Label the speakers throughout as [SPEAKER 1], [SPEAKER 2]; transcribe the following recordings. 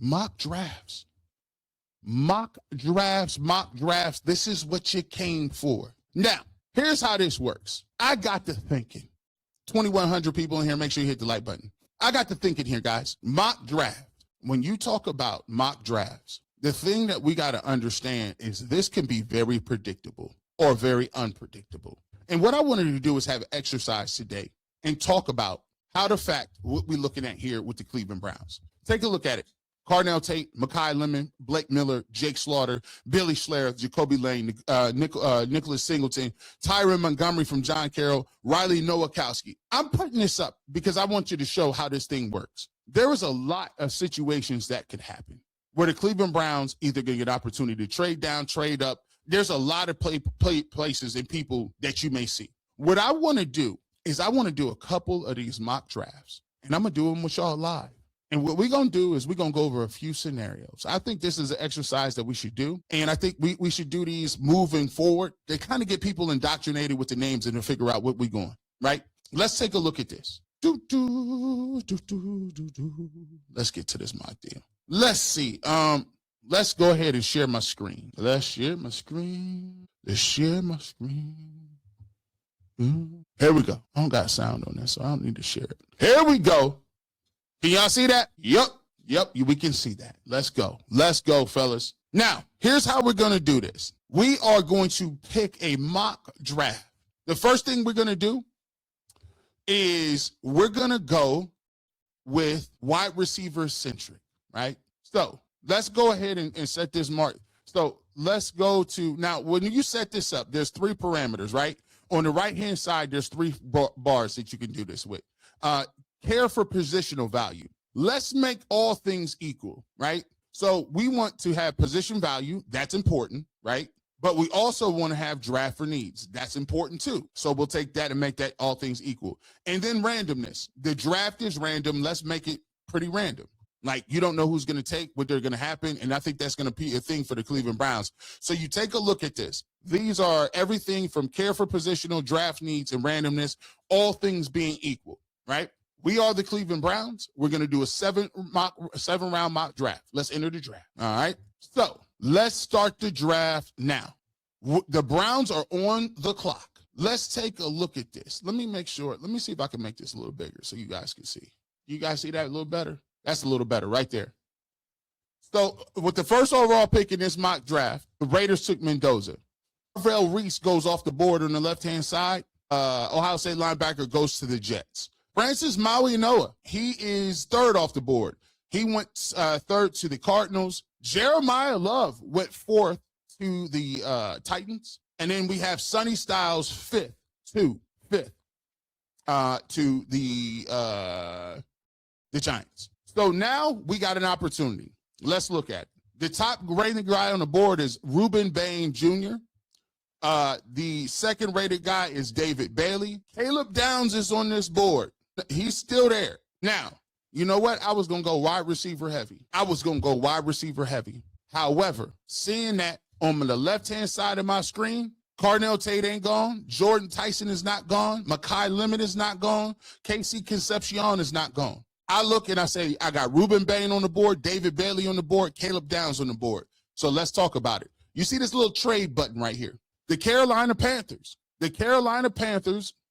[SPEAKER 1] Mock drafts. Mock drafts, mock drafts. This is what you came for. Now, here's how this works. I got to thinking. 2,100 people in here. Make sure you hit the like button. I got to thinking here, guys. Mock draft. When you talk about mock drafts, the thing that we got to understand is this can be very predictable or very unpredictable. And what I wanted to do is have an exercise today and talk about how to fact what we're looking at here with the Cleveland Browns. Take a look at it. Cardinal Tate, Mekhi Lemon, Blake Miller, Jake Slaughter, Billy Schleer, Jacoby Lane, Nicholas Singleton, Tyron Montgomery from John Carroll, Riley Nowakowski. I'm putting this up because I want you to show how this thing works. There is a lot of situations that could happen where the Cleveland Browns either going to get an opportunity to trade down, trade up. There's a lot of places and people that you may see. What I want to do is I want to do a couple of these mock drafts, and I'm going to do them with y'all live. And what we're going to do is we're going to go over a few scenarios. I think this is an exercise that we should do. And I think we should do these moving forward. They kind of get people indoctrinated with the names and to figure out what we're going, right? Let's take a look at this. Let's get to this mock deal. Let's see. Let's go ahead and share my screen. Let's share my screen. Let's share my screen. Here we go. I don't got sound on this, so I don't need to share it. Here we go. Can y'all see that? Yep, we can see that. Let's go. Let's go, fellas. Now, here's how we're going to do this. We are going to pick a mock draft. The first thing we're going to do is we're going to go with wide receiver centric, right? So let's go ahead and set this mark. So let's go to, now, when you set this up, there's 3 parameters, right? On the right-hand side, there's 3 bars that you can do this with. Care for positional value. Let's make all things equal, right? So we want to have position value. That's important, right? But we also want to have draft for needs. That's important too. So we'll take that and make that all things equal. And then randomness. The draft is random. Let's make it pretty random. Like, you don't know who's going to take, what they're going to happen. And I think that's going to be a thing for the Cleveland Browns. So you take a look at this. These are everything from care for positional, draft needs, and randomness, all things being equal, right? We are the Cleveland Browns. We're going to do a 7-round mock draft. Let's enter the draft. All right. So let's start the draft now. The Browns are on the clock. Let's take a look at this. Let me make sure. Let me see if I can make this a little bigger so you guys can see. You guys see that a little better? That's a little better right there. So with the first overall pick in this mock draft, the Raiders took Mendoza. Marvell Reese goes off the board on the left-hand side. Ohio State linebacker goes to the Jets. Francis Maui-Noah, he is 3rd off the board. He went 3rd to the Cardinals. Jeremiah Love went 4th to the Titans. And then we have Sonny Styles 5th to the Giants. So now we got an opportunity. Let's look at it. The top rated guy on the board is Reuben Bain Jr. The second rated guy is David Bailey. Caleb Downs is on this board. He's still there. Now, you know what? I was going to go wide receiver heavy. However, seeing that on the left-hand side of my screen, Cardinal Tate ain't gone. Jordan Tyson is not gone. Mekhi Lemon is not gone. Casey Concepcion is not gone. I look and I say, I got Reuben Bain on the board, David Bailey on the board, Caleb Downs on the board. So let's talk about it. You see this little trade button right here. The Carolina Panthers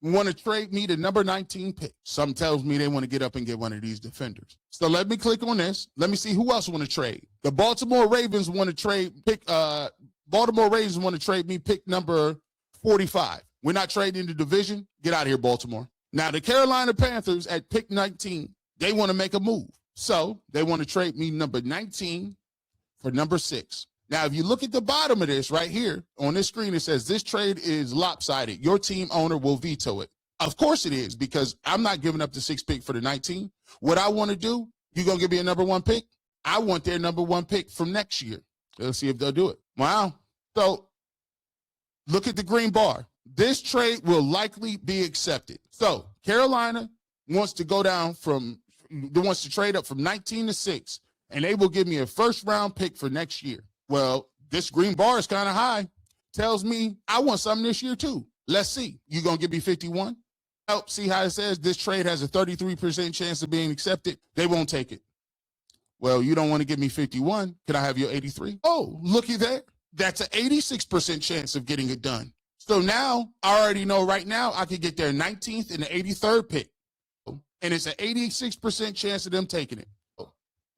[SPEAKER 1] want to trade me the number 19 pick. Some tells me they want to get up and get one of these defenders. So let me click on this. Let me see who else want to trade. The Baltimore Ravens want to trade me pick number 45. We're not trading the division. Get out of here, Baltimore. Now the Carolina Panthers at pick 19, they want to make a move. So they want to trade me number 19 for number 6. Now, if you look at the bottom of this right here on this screen, it says this trade is lopsided. Your team owner will veto it. Of course it is, because I'm not giving up the 6th pick for the 19. What I want to do, you going to give me a number 1 pick? I want their number 1 pick from next year. Let's see if they'll do it. Wow. So look at the green bar. This trade will likely be accepted. So Carolina wants to trade up from 19 to 6, and they will give me a 1st-round pick for next year. Well, this green bar is kind of high. Tells me I want something this year too. Let's see. You going to give me 51? See how it says this trade has a 33% chance of being accepted? They won't take it. Well, you don't want to give me 51. Can I have your 83? Oh, looky there. That's an 86% chance of getting it done. So now I already know right now I could get their 19th and the 83rd pick. And it's an 86% chance of them taking it.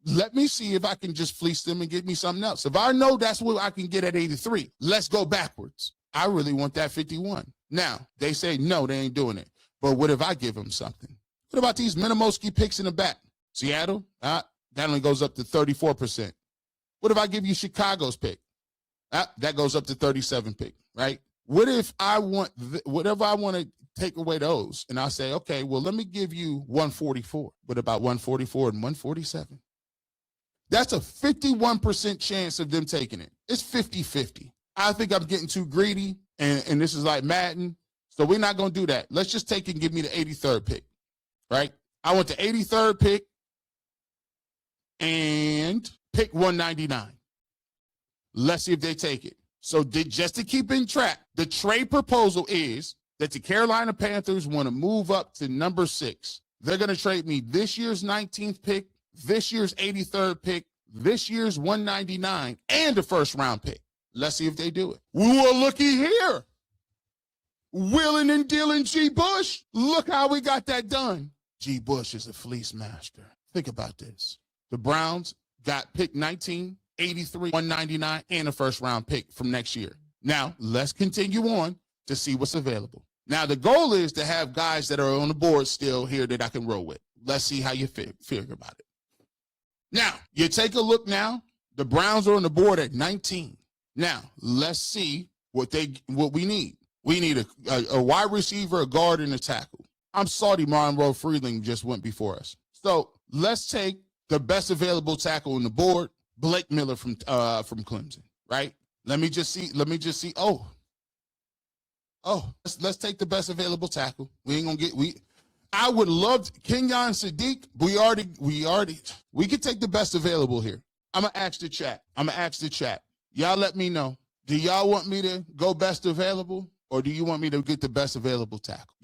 [SPEAKER 1] Let me see if I can just fleece them and get me something else. If I know that's what I can get at 83, let's go backwards. I really want that 51. Now, they say, no, they ain't doing it. But what if I give them something? What about these Minimowski picks in the back? Seattle, that only goes up to 34%. What if I give you Chicago's pick? That goes up to 37 pick, right? What if I want, whatever I want to take away those, and I say, okay, well, let me give you 144. What about 144 and 147? That's a 51% chance of them taking it. It's 50-50. I think I'm getting too greedy, and this is like Madden, so we're not going to do that. Let's just take and give me the 83rd pick, right? I want the 83rd pick and pick 199. Let's see if they take it. So just to keep in track, the trade proposal is that the Carolina Panthers want to move up to number 6. They're going to trade me this year's 19th pick, this year's 83rd pick, this year's 199, and a first-round pick. Let's see if they do it. Well, looky here. Willing and dealing G. Bush. Look how we got that done. G. Bush is a fleece master. Think about this. The Browns got pick 19, 83, 199, and a first-round pick from next year. Now, let's continue on to see what's available. Now, the goal is to have guys that are on the board still here that I can roll with. Let's see how you figure about it. Now, you take a look now. The Browns are on the board at 19. Now, let's see what we need. We need a wide receiver, a guard, and a tackle. I'm sorry, Monroe Freeling just went before us. So let's take the best available tackle on the board, Blake Miller from Clemson, right? Let me just see. Oh, let's take the best available tackle. I would love Kenyon Sadiq. We could take the best available here. I'm gonna ask the chat. Y'all let me know. Do y'all want me to go best available, or do you want me to get the best available tackle?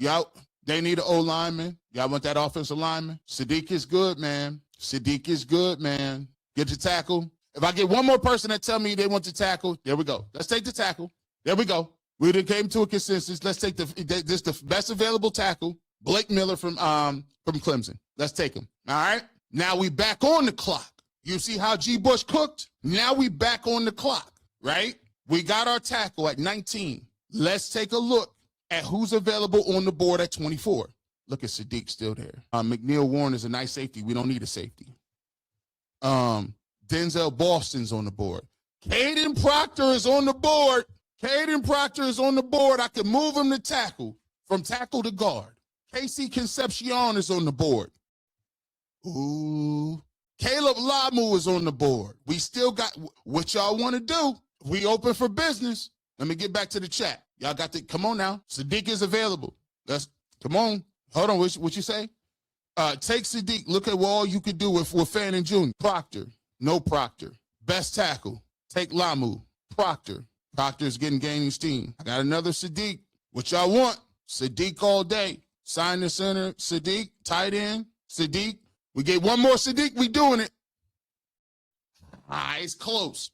[SPEAKER 1] They need an O-lineman. Y'all want that offensive lineman? Sadiq is good, man. Get the tackle. If I get one more person that tell me they want the tackle, there we go. Let's take the tackle. There we go. We came to a consensus. Let's take the best available tackle, Blake Miller from Clemson. Let's take him. All right. Now we back on the clock. You see how G. Bush cooked? Now we back on the clock, right? We got our tackle at 19. Let's take a look at who's available on the board at 24. Look at Sadiq still there. McNeil Warren is a nice safety. We don't need a safety. Denzel Boston's on the board. Caden Proctor is on the board. I can move him to tackle, from tackle to guard. Casey Concepcion is on the board. Ooh. Caleb Lamu is on the board. We still got what y'all want to do. We open for business. Let me get back to the chat. Y'all got come on now. Sadiq is available. Come on. Hold on. What you say? Take Sadiq. Look at what all you could do with Fannin Jr. Proctor. No Proctor. Best tackle. Take Lamu. Proctor. Proctor's gaining steam. I got another Sadiq. What y'all want? Sadiq all day. Sign the center. Sadiq. Tight end. Sadiq. We get one more Sadiq. We doing it. It's close.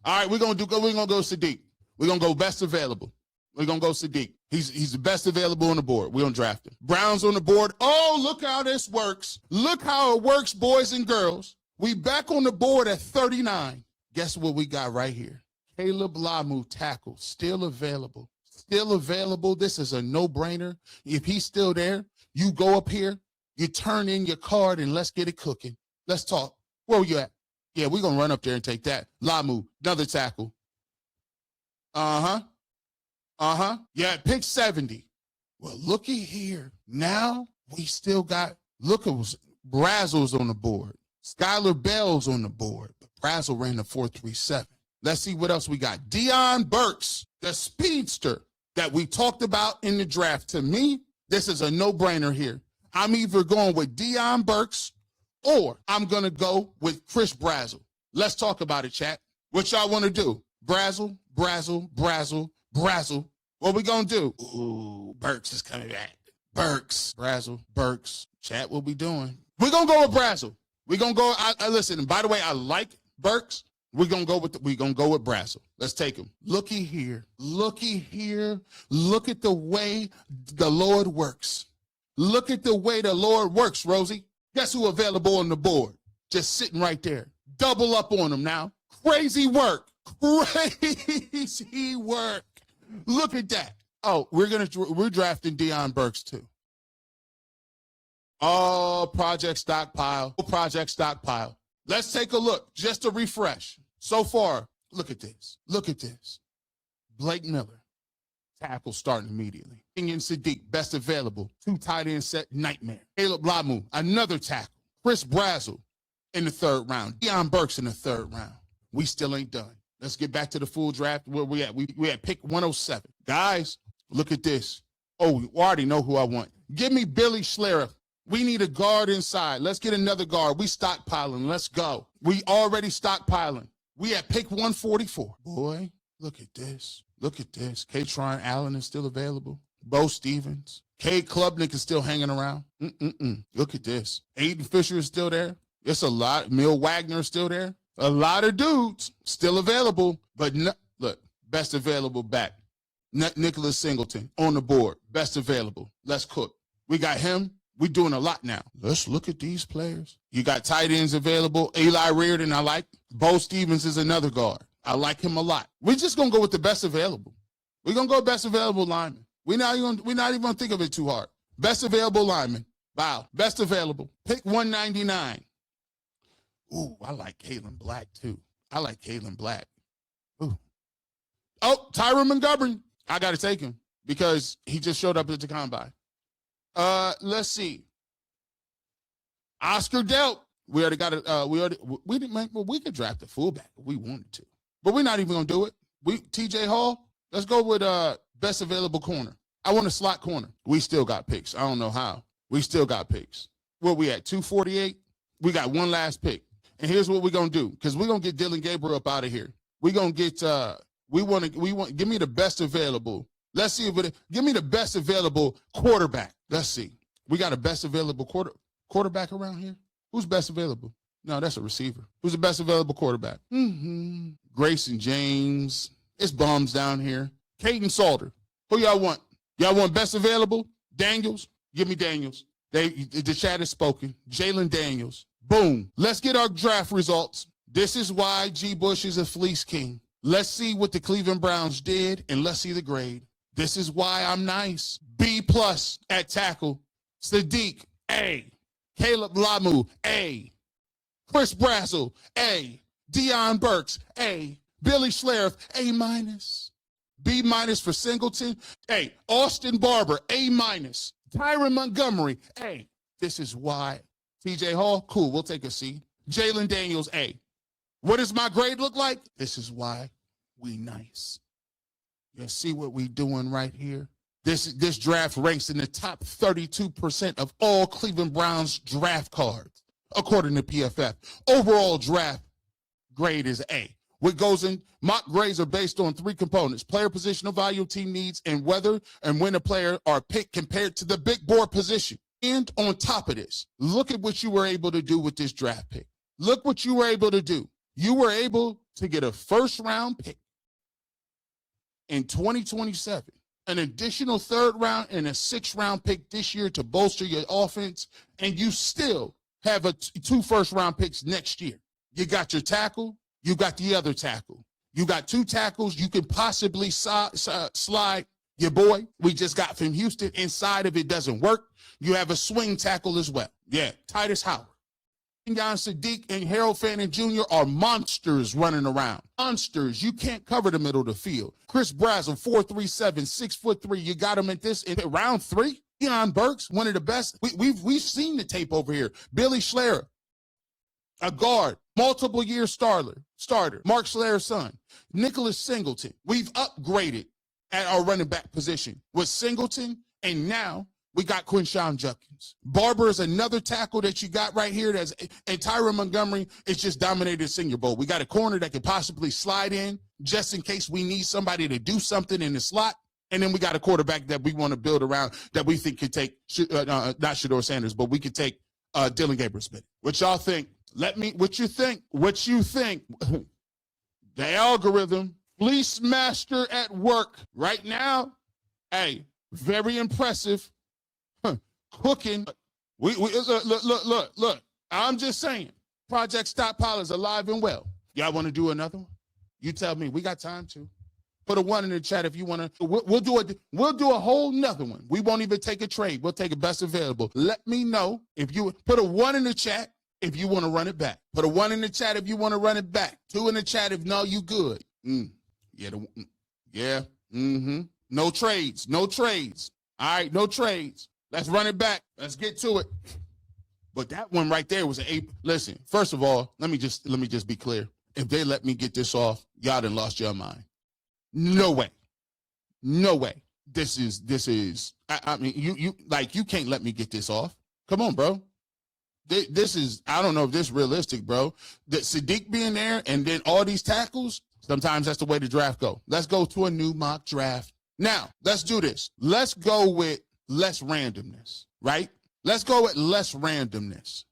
[SPEAKER 1] All right, we're gonna go Sadiq. We're gonna go best available. We're gonna go Sadiq. He's the best available on the board. We're gonna draft him. Browns on the board. Oh, look how this works. Look how it works, boys and girls. We back on the board at 39. Guess what we got right here? Caleb Lamu, tackle, still available. This is a no-brainer. If he's still there, you go up here, you turn in your card, and let's get it cooking. Let's talk. Where were you at? Yeah, we're going to run up there and take that. Lamu, another tackle. Yeah, pick 70. Well, looky here. Now we still got, look, it was Brazel's on the board. Skylar Bell's on the board. But Brazel ran the 4.37. Let's see what else we got. Deion Burks, the speedster that we talked about in the draft. To me, this is a no-brainer here. I'm either going with Deion Burks or I'm going to go with Chris Brazel. Let's talk about it, chat. What y'all want to do? Brazel. What we going to do? Ooh, Burks is coming back. Burks. Chat, what we doing? We're going to go with Brazel. We're gonna go. Listen. And by the way, I like Burks. We're gonna go with Brazzle. Let's take him. Looky here. Looky here. Look at the way the Lord works. Look at the way the Lord works, Rosie. Guess who available on the board? Just sitting right there. Double up on him now. Crazy work. Crazy work. Look at that. Oh, we're drafting Deion Burks too. Oh, project stockpile. Project stockpile. Let's take a look just to refresh. So far, look at this. Look at this. Blake Miller, tackle starting immediately. Kenyon Sadiq, best available. 2 tight end set, nightmare. Caleb Lamu, another tackle. Chris Brazzle in the 3rd round. Deion Burks in the 3rd round. We still ain't done. Let's get back to the full draft. Where we at? We at pick 107. Guys, look at this. Oh, you already know who I want. Give me Billy Schlerer. We need a guard inside. Let's get another guard. We stockpiling. Let's go. We already stockpiling. We at pick 144. Boy, look at this. Look at this. Katron Allen is still available. Bo Stevens. Cade Klubnik is still hanging around. Look at this. Aiden Fisher is still there. It's a lot. Mill Wagner is still there. A lot of dudes still available. But look, best available back. Nicholas Singleton on the board. Best available. Let's cook. We got him. We're doing a lot now. Let's look at these players. You got tight ends available. Eli Reardon, I like. Bo Stevens is another guard. I like him a lot. We're just going to go with the best available. We're going to go best available lineman. We're not even going to think of it too hard. Best available lineman. Wow. Best available. Pick 199. Ooh, I like Kalen Black, too. I like Kalen Black. Ooh. Oh, Tyron Montgomery. I got to take him because he just showed up at the combine. Let's see. Oscar Delp. We already got it. We could draft a fullback if we wanted to, but we're not even gonna do it. TJ Hall. Let's go with best available corner. I want a slot corner. We still got picks. I don't know how. We still got picks. Where we at? 248. We got one last pick, and here's what we're gonna do because we're gonna get Dylan Gabriel up out of here. We're gonna get. Give me the best available. Let's see give me the best available quarterback. Let's see. We got a best available quarterback around here. Who's best available? No, that's a receiver. Who's the best available quarterback? Grayson James. It's bums down here. Caden Salter. Who y'all want? Y'all want best available? Daniels? Give me Daniels. The chat has spoken. Jalen Daniels. Boom. Let's get our draft results. This is why G. Bush is a fleece king. Let's see what the Cleveland Browns did, and let's see the grade. This is why I'm nice. B+ at tackle. Sadiq, A. Caleb Lamu, A. Chris Brazzle, A. Deion Burks, A. Billy Schlerer, A-. B- for Singleton, A. Austin Barber, A-. Tyron Montgomery, A. This is why. TJ Hall, cool, we'll take a C. Jalen Daniels, A. What does my grade look like? This is why we nice. You see what we doing right here? This draft ranks in the top 32% of all Cleveland Browns draft cards, according to PFF. Overall draft grade is A. What goes in, mock grades are based on 3 components: player positional value, team needs, and whether and when a player are picked compared to the big board position. And on top of this, look at what you were able to do with this draft pick. Look what you were able to do. You were able to get a first-round pick in 2027, an additional 3rd round and a 6th-round pick this year to bolster your offense, and you still have 2 first-round picks next year. You got your tackle, you got the other tackle. You got 2 tackles you can possibly slide your boy we just got from Houston inside if it doesn't work. You have a swing tackle as well. Yeah, Titus Howard. Kenyon Sadiq and Harold Fannin Jr. are monsters running around. Monsters. You can't cover the middle of the field. Chris Brazzle, 4'3", 6'3". You got him at this in round 3. Deion Burks, one of the best. We've seen the tape over here. Billy Schlerer, a guard, multiple year starter. Mark Schlerer's son. Nicholas Singleton. We've upgraded at our running back position with Singleton, and now we got Quinshawn Judkins. Barber is another tackle that you got right here. And Tyron Montgomery is just dominated Senior Bowl. We got a corner that could possibly slide in just in case we need somebody to do something in the slot. And then we got a quarterback that we want to build around that we think could take, not Shedeur Sanders, but we could take Dylan Gabriel Smith. What y'all think? Let me, what you think, the algorithm, Fleece Master at work right now. Hey, very impressive. Cooking. Look. I'm just saying, Project Stockpile is alive and well. Y'all want to do another one? You tell me. We got time to. Put a 1 in the chat if you want to. We'll do a whole nother one. We won't even take a trade. We'll take a best available. Let me know if you put a 1 in the chat if you want to run it back. Put a 1 in the chat if you want to run it back. 2 in the chat if no, you good. Yeah. No trades. No trades. All right, no trades. Let's run it back. Let's get to it. But that one right there was an 8. Listen, first of all, let me just be clear. If they let me get this off, y'all done lost your mind. No way. No way. This is. I mean, you can't let me get this off. Come on, bro. This is. I don't know if this is realistic, bro. That Sadiq being there and then all these tackles. Sometimes that's the way the draft go. Let's go to a new mock draft. Now, let's do this. Let's go with less randomness, right? Let's go with less randomness.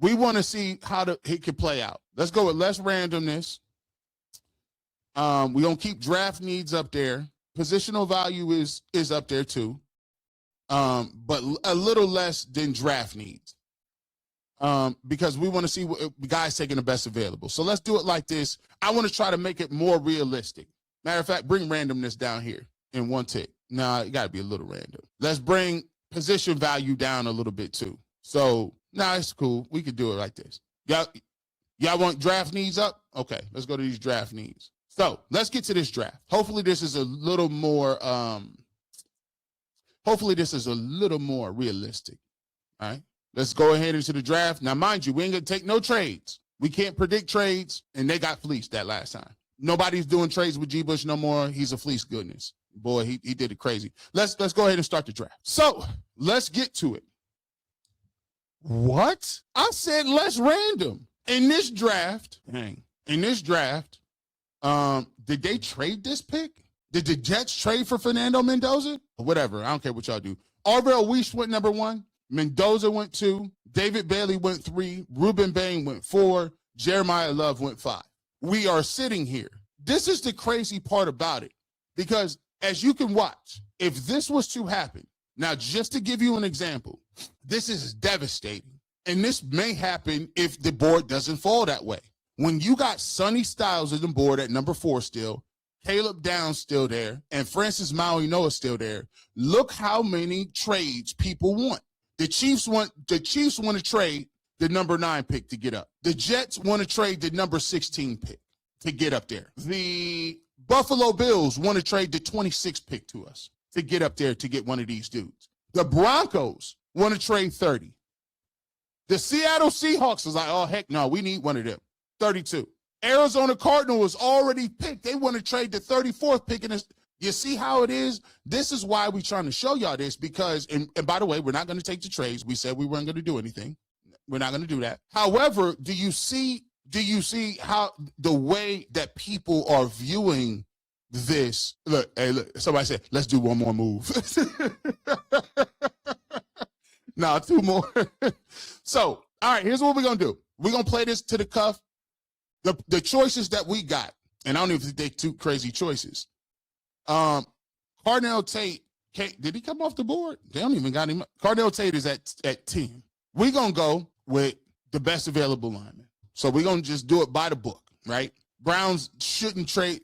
[SPEAKER 1] We want to see how it could play out. Let's go with less randomness. We're going to keep draft needs up there. Positional value is up there too. But a little less than draft needs. Because we want to see what guys taking the best available. So let's do it like this. I want to try to make it more realistic. Matter of fact, bring randomness down here in one tick. No, it got to be a little random. Let's bring position value down a little bit too. So, it's cool. We could do it like this. Y'all want draft needs up? Okay, let's go to these draft needs. So, let's get to this draft. Hopefully this is a little more realistic. All right? Let's go ahead into the draft. Now, mind you, we ain't going to take no trades. We can't predict trades, and they got fleeced that last time. Nobody's doing trades with G. Bush no more. He's a fleece goodness. Boy, he did it crazy. Let's go ahead and start the draft. So, let's get to it. What? I said less random. In this draft, did they trade this pick? Did the Jets trade for Fernando Mendoza? Whatever. I don't care what y'all do. Arvell Weiss went number 1. Mendoza went 2. David Bailey went 3. Ruben Bain went 4. Jeremiah Love went 5. We are sitting here. This is the crazy part about it. Because as you can watch, if this was to happen, now just to give you an example, this is devastating. And this may happen if the board doesn't fall that way. When you got Sonny Styles on the board at number 4 still, Caleb Downs still there, and Francis Mauigoa still there, look how many trades people want. The Chiefs want to trade the number 9 pick to get up. The Jets want to trade the number 16 pick to get up there. The Buffalo Bills want to trade the 26th pick to us to get up there to get one of these dudes. The Broncos want to trade 30. The Seattle Seahawks was like, oh, heck no, we need one of them. 32. Arizona Cardinals was already picked. They want to trade the 34th pick. And you see how it is? This is why we're trying to show y'all this because, and by the way, we're not going to take the trades. We said we weren't going to do anything. We're not going to do that. However, do you see how the way that people are viewing this? Look, somebody said, let's do one more move. No, 2 more. So, all right, here's what we're going to do. We're going to play this to the cuff. The choices that we got, and I don't even think they're 2 crazy choices. Cardell Tate, did he come off the board? They don't even got him. Cardell Tate is at 10. We're going to go with the best available lineman. So we're going to just do it by the book, right? Browns shouldn't take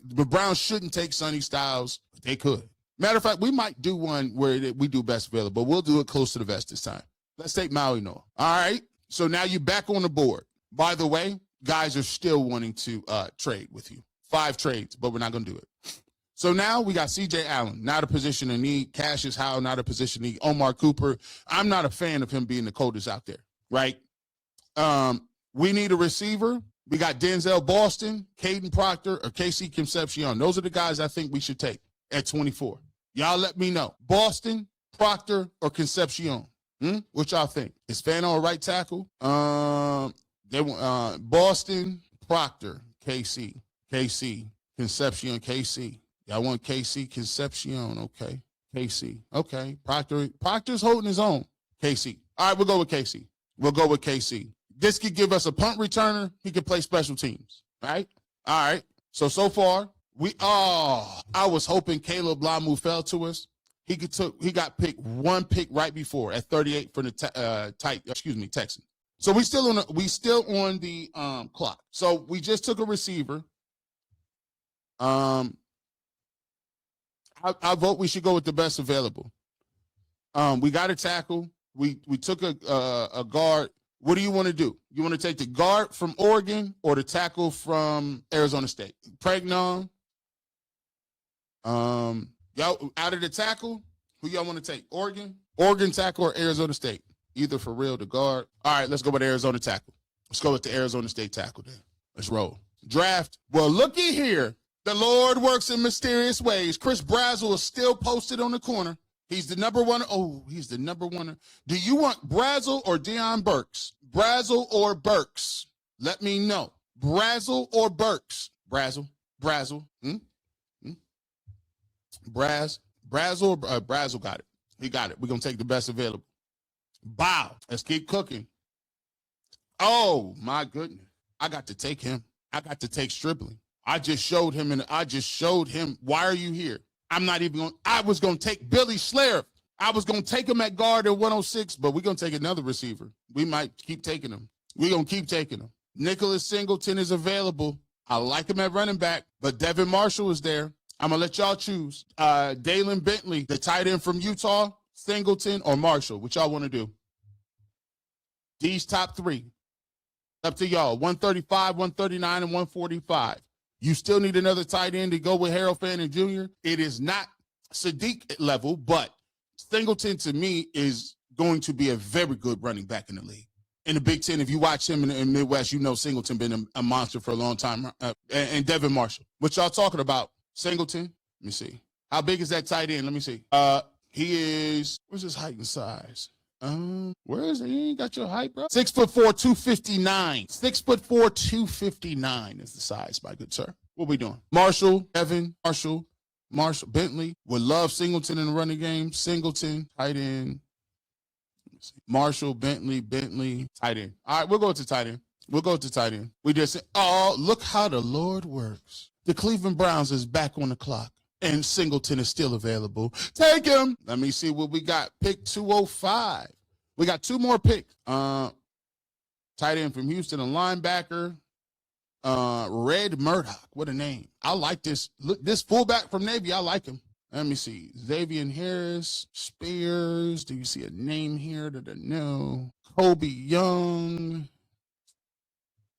[SPEAKER 1] Sonny Styles. They could. Matter of fact, we might do one where we do best available, but we'll do it close to the vest this time. Let's take Mauigoa. All right. So now you're back on the board. By the way, guys are still wanting to trade with you. 5 trades, but we're not going to do it. So now we got C.J. Allen, not a position of need. Cassius Howell, not a position of need. Omar Cooper, I'm not a fan of him being the coldest out there, right? We need a receiver. We got Denzel Boston, Caden Proctor, or KC Concepcion. Those are the guys I think we should take at 24. Y'all let me know. Boston, Proctor, or Concepcion. What y'all think? Is Fano a right tackle? Boston, Proctor, KC, Concepcion, KC. Y'all want KC, Concepcion, okay. KC, okay. Proctor's holding his own. KC. All right, we'll go with KC. We'll go with KC. This could give us a punt returner. He could play special teams, right? All right. So far, I was hoping Caleb Lamu fell to us. He got picked one pick right before at 38 for the Texans. So we still on the clock. So we just took a receiver. I vote we should go with the best available. We got a tackle. We took a guard. What do you want to do? You want to take the guard from Oregon or the tackle from Arizona State? Pregnon. Y'all out of the tackle, who y'all want to take? Oregon tackle or Arizona State? Either for real, the guard. All right, let's go with Arizona tackle. Let's go with the Arizona State tackle then. Let's roll. Draft. Well, looky here. The Lord works in mysterious ways. Chris Brazzell is still posted on the corner. He's the number one. Oh, he's the number one. Do you want Brazzell or Deion Burks? Brazzell or Burks? Let me know. Brazzell or Burks? Brazzell. Brazzell got it. He got it. We're going to take the best available. Bow. Let's keep cooking. Oh, my goodness. I got to take him. I got to take Stribling. I just showed him. Why are you here? I was going to take Billy Slair. I was going to take him at guard at 106, but we're going to take another receiver. We might keep taking him. We're going to keep taking him. Nicholas Singleton is available. I like him at running back, but Devin Marshall is there. I'm going to let y'all choose. Dalen Bentley, the tight end from Utah, Singleton, or Marshall. What y'all want to do? These top three. Up to y'all. 135, 139, and 145. You still need another tight end to go with Harold Fanning Jr. It is not Sadiq level, but Singleton to me is going to be a very good running back in the league. In the Big Ten, if you watch him in the Midwest, you know Singleton been a monster for a long time. And Devin Marshall. What y'all talking about? Singleton? Let me see. How big is that tight end? Let me see. He is, where's his height and size? Where is he? You ain't got your height, bro. 6'4", 259. 6'4", 259 is the size, my good sir. What we doing? Marshall, Evan, Marshall, Bentley. Would love Singleton in the running game. Singleton, tight end. Marshall, Bentley, tight end. All right, we'll go to tight end. We just, look how the Lord works. The Cleveland Browns is back on the clock. And Singleton is still available. Take him. Let me see what we got. Pick 205. We got two more picks. Tight end from Houston, a linebacker. Red Murdoch. What a name. I like this. Look, this fullback from Navy, I like him. Let me see. Xavier Harris, Spears. Do you see a name here that I know? Kobe Young.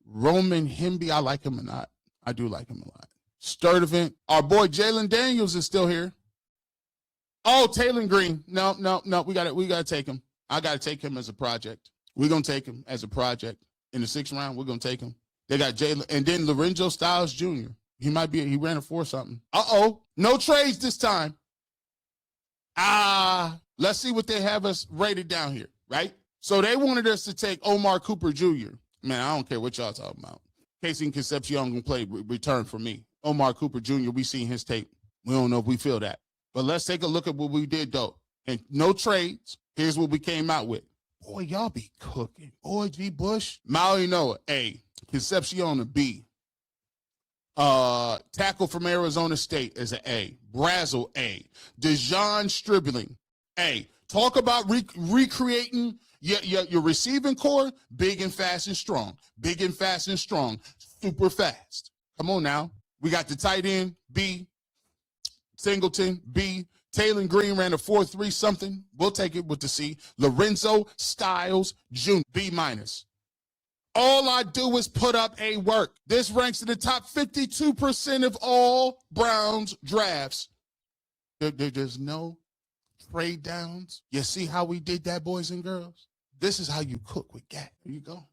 [SPEAKER 1] Roman Hemby. I like him a lot. I do like him a lot. Sturdivant. Our boy Jalen Daniels is still here. Oh, Taylor Green. No. We got to take him. I got to take him as a project. We're going to take him as a project. In the 6th round, we're going to take him. They got Jalen. And then Lorenzo Styles Jr. He ran a 4 something. No trades this time. Let's see what they have us rated down here, right? So they wanted us to take Omar Cooper Jr. Man, I don't care what y'all talking about. Casey Concepcion going to play return for me. Omar Cooper Jr., we seen his tape. We don't know if we feel that. But let's take a look at what we did, though. And no trades. Here's what we came out with. Boy, y'all be cooking. Boy, G. Bush. Maui Noah, A. Concepcion, a B. Tackle from Arizona State is an A. Brazzell, A. Dejon Stribling, A. Talk about recreating your receiving core. Big and fast and strong. Big and fast and strong. Super fast. Come on now. We got the tight end, B. Singleton, B. Taylor Green ran a 4.3 something. We'll take it with the C. Lorenzo Styles Jr., B-. All I do is put up a work. This ranks in the top 52% of all Browns drafts. There's no trade downs. You see how we did that, boys and girls? This is how you cook with Gat. There you go.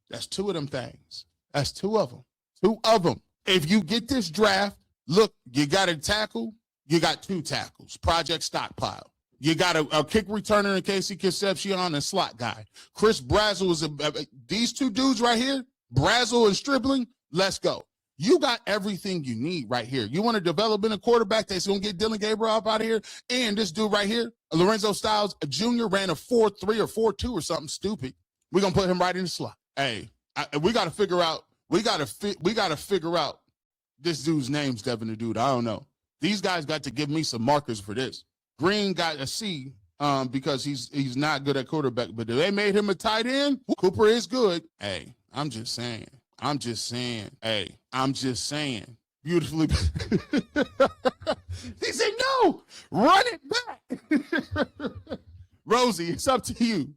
[SPEAKER 1] That's 2 of them things. That's 2 of them. 2 of them. If you get this draft, look, you got a tackle, you got 2 tackles, project stockpile. You got a kick returner in Casey Concepcion and slot guy. Chris Brazzell is these 2 dudes right here, Brazzell and Stribling, let's go. You got everything you need right here. You want to develop in a quarterback that's going to get Dylan Gabriel up out of here, and this dude right here, Lorenzo Styles Jr. ran a 4.3 or 4.2 or something stupid. We're gonna put him right in the slot. Hey, we gotta figure out. We gotta figure out this dude's name's Devin the dude. I don't know. These guys got to give me some markers for this. Green got a C because he's not good at quarterback, but if they made him a tight end, Cooper is good. Hey, I'm just saying. Hey, I'm just saying. Beautifully. He said, no, run it back. Rosie, it's up to you.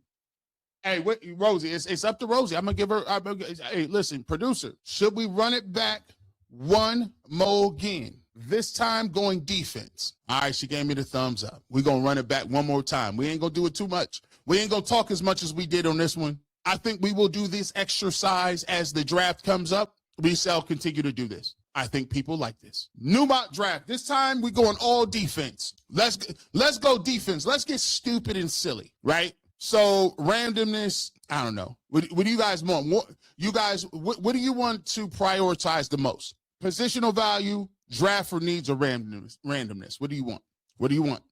[SPEAKER 1] Hey, Rosie, it's up to Rosie. I'm going to give her, hey, listen, producer, should we run it back one more again? This time going defense. All right, she gave me the thumbs up. We're going to run it back one more time. We ain't going to do it too much. We ain't going to talk as much as we did on this one. I think we will do this exercise as the draft comes up. We shall continue to do this. I think people like this. New mock draft. This time we going all defense. Let's go defense. Let's get stupid and silly, right? So randomness, I don't know. What do you guys want? What do you want to prioritize the most? Positional value, draft for needs, or randomness? What do you want?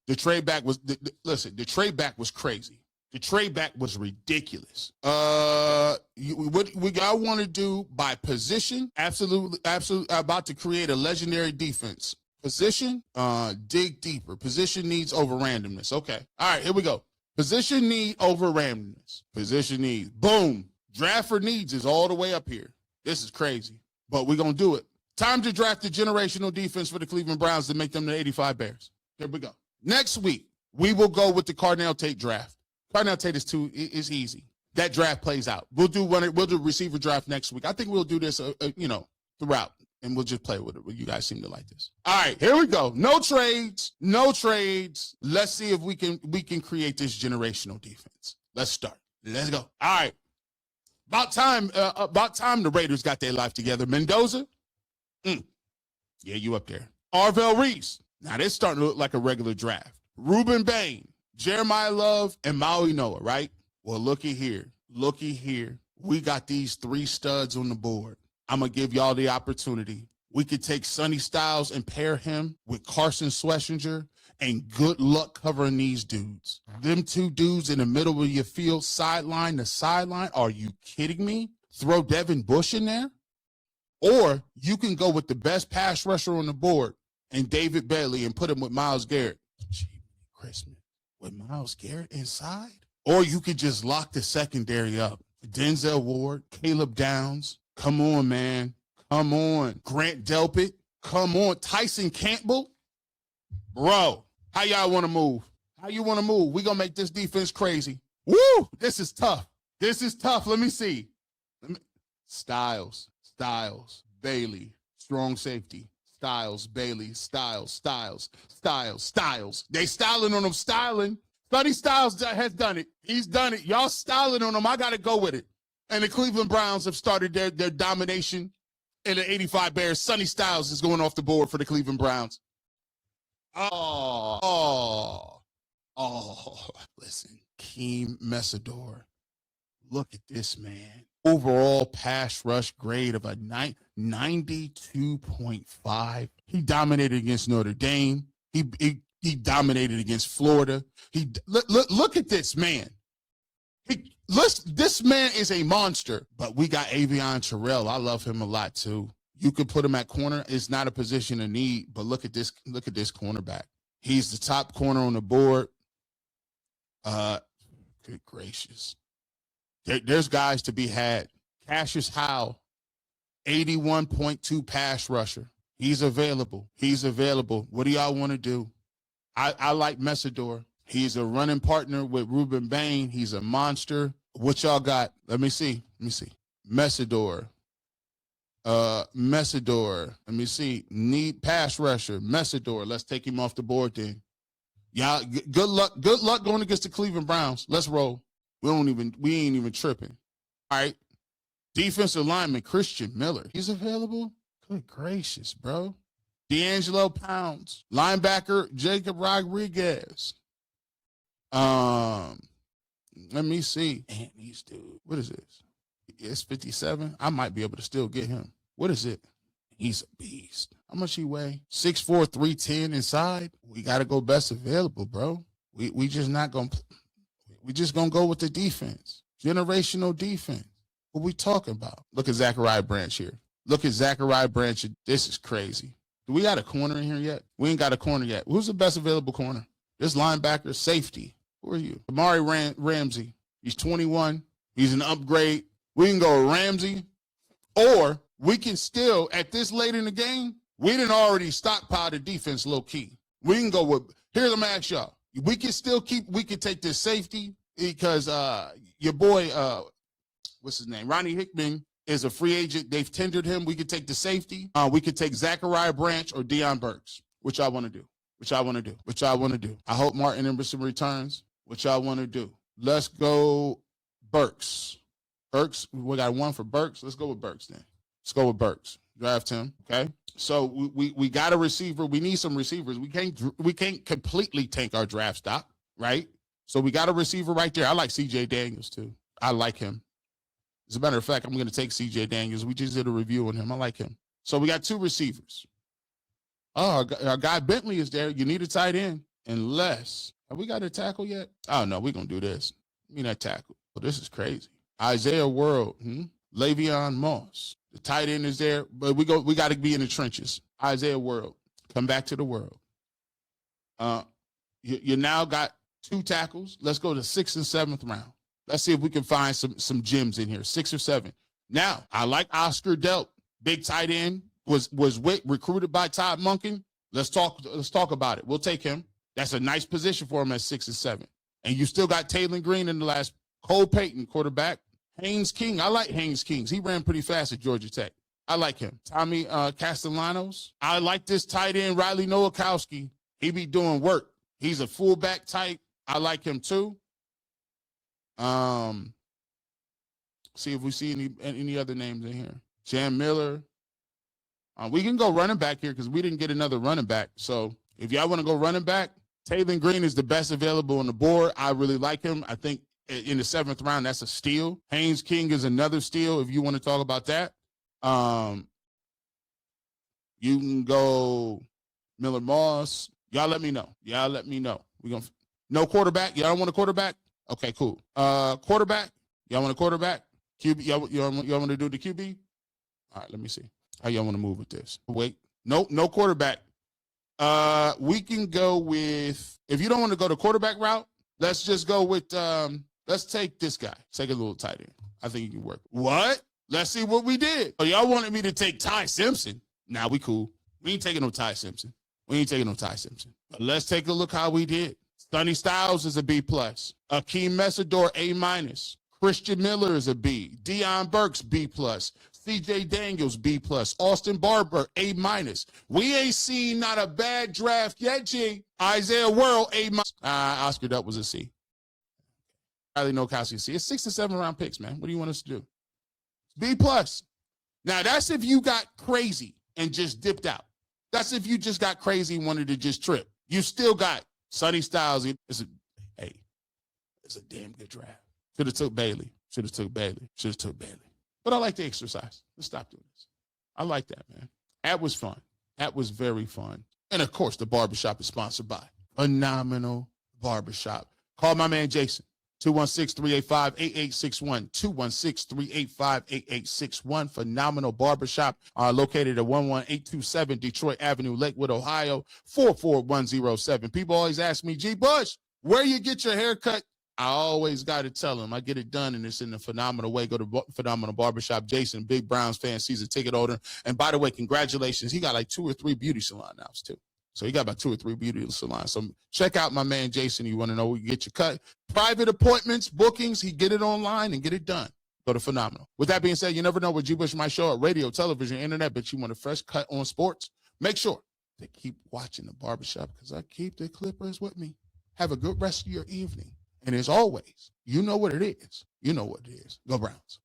[SPEAKER 1] The trade back was, listen, the trade back was crazy. The trade back was ridiculous. What I want to do by position, absolutely, about to create a legendary defense. Position, dig deeper. Position needs over randomness. Okay. All right, here we go. Position need over randomness. Position needs. Boom. Draft for needs is all the way up here. This is crazy, but we're going to do it. Time to draft the generational defense for the Cleveland Browns to make them the 85 Bears. Here we go. Next week, we will go with the Cardinal Tate draft. Cardinal Tate is easy. That draft plays out. We'll do receiver draft next week. I think we'll do this, throughout, and we'll just play with it. You guys seem to like this. All right, here we go. No trades. Let's see if we can create this generational defense. Let's start. Let's go. All right. About time the Raiders got their life together. Mendoza. Yeah, you up there. Arvell Reese. Now this starting to look like a regular draft. Ruben Bain. Jeremiah Love and Maui Noah, right? Well, looky here. We got these three studs on the board. I'm going to give y'all the opportunity. We could take Sonny Styles and pair him with Carson Schlesinger, and good luck covering these dudes. Them two dudes in the middle of your field, sideline to sideline. Are you kidding me? Throw Devin Bush in there? Or you can go with the best pass rusher on the board and David Bailey and put him with Myles Garrett. Gee, Christmas. With Myles Garrett inside? Or you could just lock the secondary up. Denzel Ward, Caleb Downs. Come on, man. Come on. Grant Delpit. Come on. Tyson Campbell. Bro, how y'all want to move? How you want to move? We're going to make this defense crazy. Woo! This is tough. Let me see. Styles, Bailey, strong safety. Styles, Bailey, Styles. They styling on him, styling. Sonny Styles has done it. He's done it. Y'all styling on him. I got to go with it. And the Cleveland Browns have started their domination in the 85 Bears. Sonny Styles is going off the board for the Cleveland Browns. Oh, listen. Keem Messidor. Look at this, man. Overall pass rush grade of a 92.5. He dominated against Notre Dame. He dominated against Florida. Look at this man. This man is a monster. But we got Avion Terrell. I love him a lot too. You could put him at corner. It's not a position of need. But look at this cornerback. He's the top corner on the board. Good gracious. There's guys to be had. Cassius Howe, 81.2 pass rusher. He's available. What do y'all want to do? I like Messidor. He's a running partner with Ruben Bain. He's a monster. What y'all got? Let me see. Messidor. Let me see. Need pass rusher. Messidor. Let's take him off the board then. Y'all, good luck going against the Cleveland Browns. Let's roll. We ain't even tripping. All right. Defensive lineman, Christian Miller. He's available? Good gracious, bro. D'Angelo Pounds. Linebacker, Jacob Rodriguez. Let me see. Man, these dudes. What is this? It's 57. I might be able to still get him. What is it? He's a beast. How much he weigh? 6'4", 310 inside. We got to go best available, bro. We just not going to. We just going to go with the defense. Generational defense. What we talking about? Look at Zachariah Branch here. Look at Zachariah Branch. This is crazy. Do we got a corner in here yet? We ain't got a corner yet. Who's the best available corner? This linebacker, safety. Who are you? Amari Ramsey. He's 21. He's an upgrade. We can go Ramsey, or we can still, at this late in the game, we didn't already stockpile the defense low key. We can go with, here's what I'm gonna ask y'all. We can still we can take this safety because your boy, what's his name? Ronnie Hickman is a free agent. They've tendered him. We could take the safety. We could take Zachariah Branch or Deion Burks. Which I want to do. Which I want to do. Which I want to do. I hope Martin Emerson returns. Which I want to do. Let's go Burks. Burks, we got one for Burks. Let's go with Burks then. Let's go with Burks. Draft him, okay? So we got a receiver. We need some receivers. We can't completely tank our draft stock, right? So we got a receiver right there. I like C.J. Daniels too. I like him. As a matter of fact, I'm going to take C.J. Daniels. We just did a review on him. I like him. So we got two receivers. Oh, our guy Bentley is there. You need a tight end. Unless, have we got a tackle yet? Oh, no, we're going to do this. Give me that tackle. Well, this is crazy. Isaiah World, Le'Veon Moss. The tight end is there, but we got to be in the trenches. Isaiah World, come back to the world. You now got two tackles. Let's go to 6th and 7th round. Let's see if we can find some gems in here. 6 or 7. Now, I like Oscar Delp, big tight end, was recruited by Todd Monken. Let's talk about it. We'll take him. That's a nice position for him at 6 and 7. And you still got Taylor Green in the last. Cole Payton, quarterback. Haynes King. I like Haynes King. He ran pretty fast at Georgia Tech. I like him. Tommy Castellanos. I like this tight end, Riley Nowakowski. He be doing work. He's a fullback type. I like him too. See if we see any other names in here. Jam Miller. We can go running back here because we didn't get another running back. So if y'all want to go running back, Taylor Green is the best available on the board. I really like him. I think in the 7th round, that's a steal. Haynes King is another steal if you want to talk about that. You can go Miller Moss. Y'all let me know. We gonna no quarterback. Y'all don't want a quarterback? Okay, cool. Quarterback. Y'all want a quarterback? QB. Y'all want to do the QB? All right, let me see. How y'all want to move with this? Wait. No quarterback. We can go with, if you don't want to go the quarterback route, let's just go with let's take this guy. Take a little tight end. I think he can work. What? Let's see what we did. Oh, y'all wanted me to take Ty Simpson. Nah, we cool. We ain't taking no Ty Simpson. But let's take a look how we did. Sonny Styles is a B+. Akeem Messidor, A-. Christian Miller is a B. Deion Burks, B+. C.J. Daniels, B+. Austin Barber, A-. We ain't seen not a bad draft yet, G. Isaiah World, A-. Oscar Delp was a C. Riley Nowakowski, C. It's 6 and 7 round picks, man. What do you want us to do? B+. Now, that's if you got crazy and just dipped out. That's if you just got crazy and wanted to just trip. You still got Sonny Styles. It's a damn good draft. Should have took Bailey. But I like the exercise. Let's stop doing this. I like that, man. That was fun. That was very fun. And, of course, the barbershop is sponsored by Phenomenal Barbershop. Call my man Jason. 216-385-8861. 216-385-8861. Phenomenal Barbershop, located at 11827 Detroit Avenue, Lakewood, Ohio, 44107. People always ask me, G. Bush, where you get your hair cut? I always got to tell them I get it done, and it's in a phenomenal way. Go to Phenomenal Barbershop. Jason, big Browns fan, season ticket holder. And by the way, congratulations. He got like 2 or 3 beauty salon now too. So he got about 2 or 3 beauty salons. So check out my man Jason. You want to know where you get your cut. Private appointments, bookings, he get it online and get it done. Go to Phenomenal. With that being said, you never know where G. Bush might show up, radio, television, internet, but you want a fresh cut on sports, make sure to keep watching the barbershop because I keep the Clippers with me. Have a good rest of your evening. And as always, you know what it is. Go Browns.